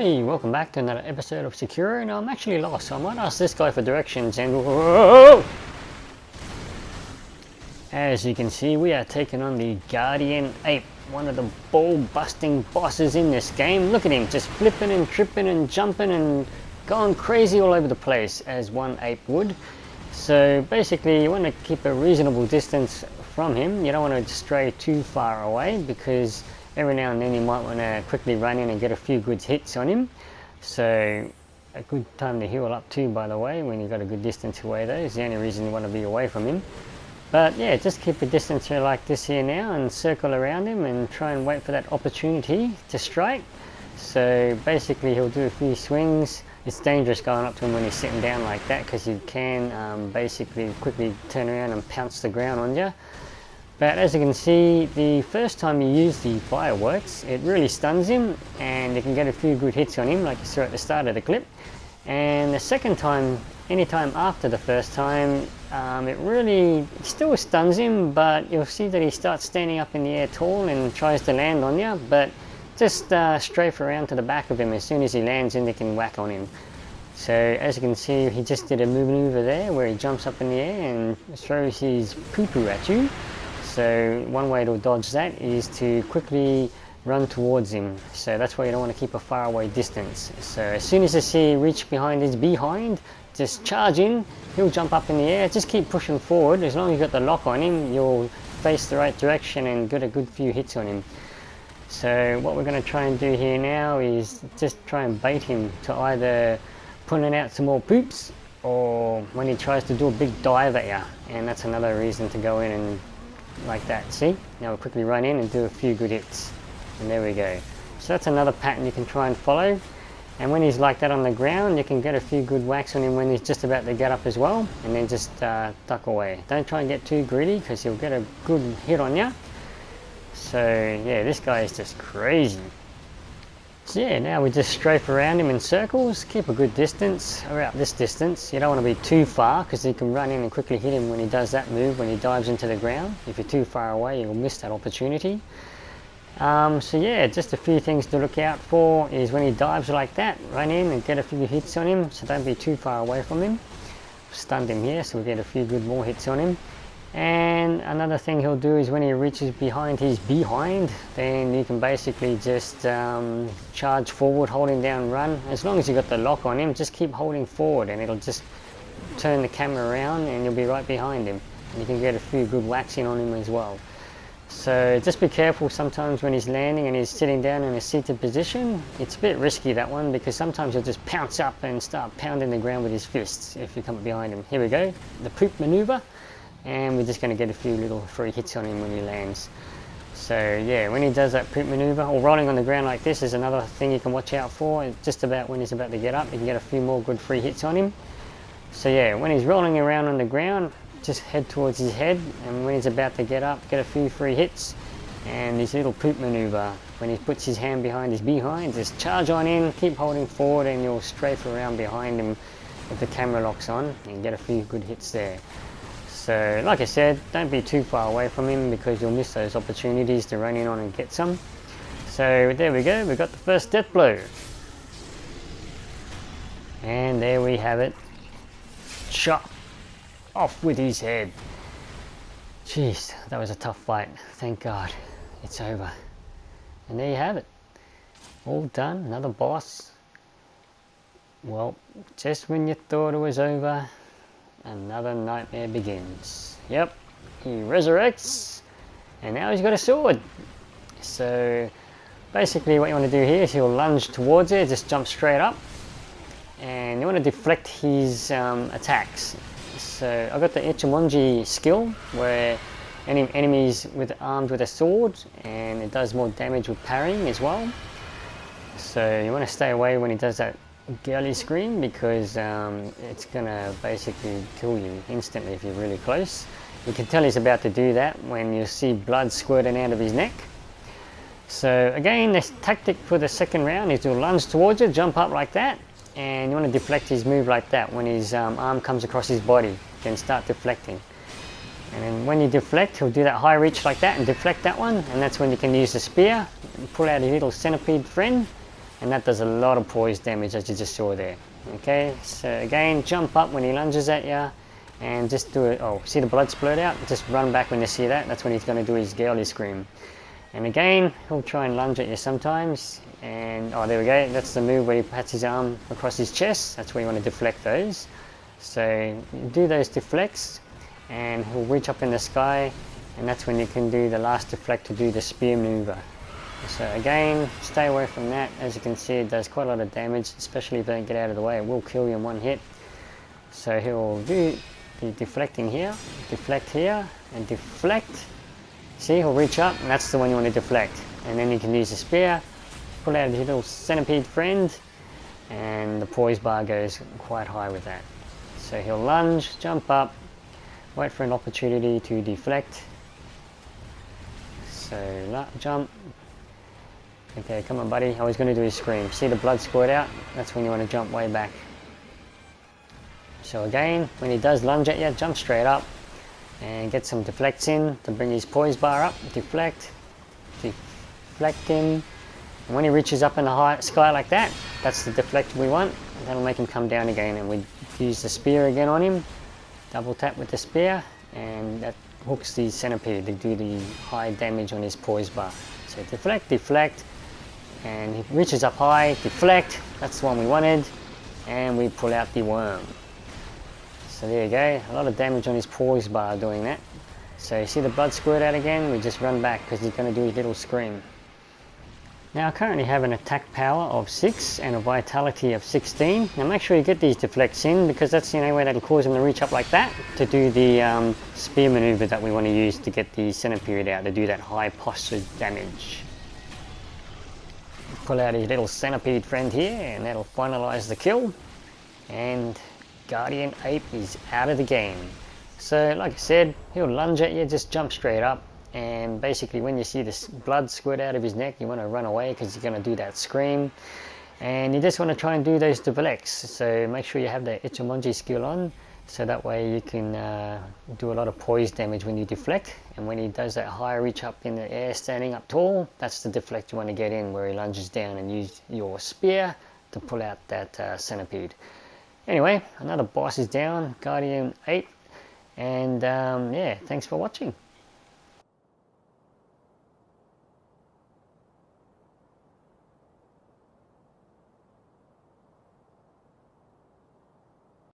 Hey, welcome back to another episode of Sekiro. Now I'm actually lost, so I might ask this guy for directions and whoa! As you can see, we are taking on the Guardian Ape, one of the ball-busting bosses in this game. Look at him, just flipping and tripping and jumping and going crazy all over the place, as one ape would. So basically, you want to keep a reasonable distance from him. You don't want to stray too far away, because every now and then you might want to quickly run in and get a few good hits on him. So a good time to heal up too, by the way, when you've got a good distance away. Though is the only reason you want to be away from him. But yeah, just keep a distance here like this here now and circle around him and try and wait for that opportunity to strike. So basically he'll do a few swings. It's dangerous going up to him when he's sitting down like that, because you can basically quickly turn around and pounce the ground on you. But as you can see, the first time you use the fireworks, it really stuns him and you can get a few good hits on him, like you saw at the start of the clip. And the second time, anytime after the first time, it really still stuns him, but you'll see that he starts standing up in the air tall and tries to land on you, but just strafe around to the back of him. As soon as he lands in, they can whack on him. So as you can see, he just did a maneuver there where he jumps up in the air and throws his poo-poo at you. So one way to dodge that is to quickly run towards him. So that's why you don't want to keep a far away distance. So as soon as you see reach behind his behind, just charge in, he'll jump up in the air. Just keep pushing forward. As long as you've got the lock on him, you'll face the right direction and get a good few hits on him. So what we're going to try and do here now is just try and bait him to either pulling out some more poops, or when he tries to do a big dive at you. And that's another reason to go in and like that. See, now we'll quickly run in and do a few good hits, and there we go. So that's another pattern you can try and follow. And when he's like that on the ground, you can get a few good whacks on him when he's just about to get up as well, and then just duck away. Don't try and get too greedy, because he'll get a good hit on you. So yeah, this guy is just crazy. So yeah, now we just strafe around him in circles, keep a good distance, about this distance. You don't want to be too far, because you can run in and quickly hit him when he does that move, when he dives into the ground. If you're too far away, you'll miss that opportunity. So yeah, just a few things to look out for is when he dives like that, run in and get a few hits on him, so don't be too far away from him. Stunned him here, so we'll get a few good more hits on him. And another thing he'll do is when he reaches behind his behind, then you can basically just charge forward, holding down run. As long as you've got the lock on him, just keep holding forward and it'll just turn the camera around and you'll be right behind him. And you can get a few good whacks in on him as well. So just be careful sometimes when he's landing and he's sitting down in a seated position. It's a bit risky, that one, because sometimes he'll just pounce up and start pounding the ground with his fists if you come up behind him. Here we go, the poop maneuver. And we're just going to get a few little free hits on him when he lands. So yeah, when he does that poop maneuver, or rolling on the ground like this, is another thing you can watch out for. Just about when he's about to get up, you can get a few more good free hits on him. So yeah, when he's rolling around on the ground, just head towards his head, and when he's about to get up, get a few free hits. And this little poop maneuver, when he puts his hand behind his behind, just charge on in, keep holding forward, and you'll strafe around behind him if the camera locks on, and get a few good hits there. So like I said, don't be too far away from him, because you'll miss those opportunities to run in on and get some. So there we go, we got the first death blow. And there we have it. Chop off with his head. Jeez, that was a tough fight. Thank God it's over. And there you have it. All done, another boss. Well, just when you thought it was over, another nightmare begins. Yep, he resurrects, and now he's got a sword. So basically what you want to do here is he'll lunge towards it, just jump straight up, and you want to deflect his attacks. So I got the Ichimonji skill, where any enemies armed with a sword, and it does more damage with parrying as well. So you want to stay away when he does that girly scream, because it's gonna basically kill you instantly if you're really close. You can tell he's about to do that when you see blood squirting out of his neck. So again, the tactic for the second round is to lunge towards you, jump up like that, and you want to deflect his move like that. When his arm comes across his body, then start deflecting. And then when you deflect, he'll do that high reach like that and deflect that one, and that's when you can use the spear and pull out his little centipede friend and that does a lot of poise damage, as you just saw there. Okay, so again, jump up when he lunges at you, and just do it. Oh, see the blood splurt out? Just run back when you see that. That's when he's going to do his girly scream. And again, he'll try and lunge at you sometimes. And oh, there we go. That's the move where he pats his arm across his chest. That's where you want to deflect those. So you do those deflects, and he'll reach up in the sky, and that's when you can do the last deflect to do the spear maneuver. So again, stay away from that. As you can see, it does quite a lot of damage, especially if you don't get out of the way. It will kill you in one hit. So he'll do the deflecting here, deflect here, and deflect. See, he'll reach up, and that's the one you want to deflect. And then you can use the spear, pull out your little centipede friend, and the poise bar goes quite high with that. So he'll lunge, jump up, wait for an opportunity to deflect. So jump. Okay, come on buddy. Oh, he's going to do his scream. See the blood squirt out? That's when you want to jump way back. So again, when he does lunge at you, jump straight up and get some deflects in to bring his poise bar up. Deflect, deflect him. And when he reaches up in the sky like that, that's the deflect we want. That'll make him come down again, and we use the spear again on him. Double tap with the spear, and that hooks the centipede to do the high damage on his poise bar. So deflect, deflect, and he reaches up high, deflect, that's the one we wanted, and we pull out the worm. So there you go, a lot of damage on his poise bar doing that. So you see the blood squirt out again, we just run back because he's going to do his little scream. Now I currently have an attack power of 6 and a vitality of 16. Now make sure you get these deflects in, because that's the only way that'll cause him to reach up like that to do the spear maneuver that we want to use to get the centipede out, to do that high posture damage. Pull out his little centipede friend here, and that'll finalize the kill. And Guardian Ape is out of the game. So like I said, he'll lunge at you, just jump straight up. And basically when you see this blood squirt out of his neck, you want to run away because you're going to do that scream. And you just want to try and do those deflects. So make sure you have the Ichimonji skill on, so that way you can do a lot of poise damage when you deflect. And when he does that high reach up in the air standing up tall, that's the deflect you want to get in, where he lunges down and use your spear to pull out that centipede. Anyway, another boss is down, Guardian Ape. And yeah, thanks for watching.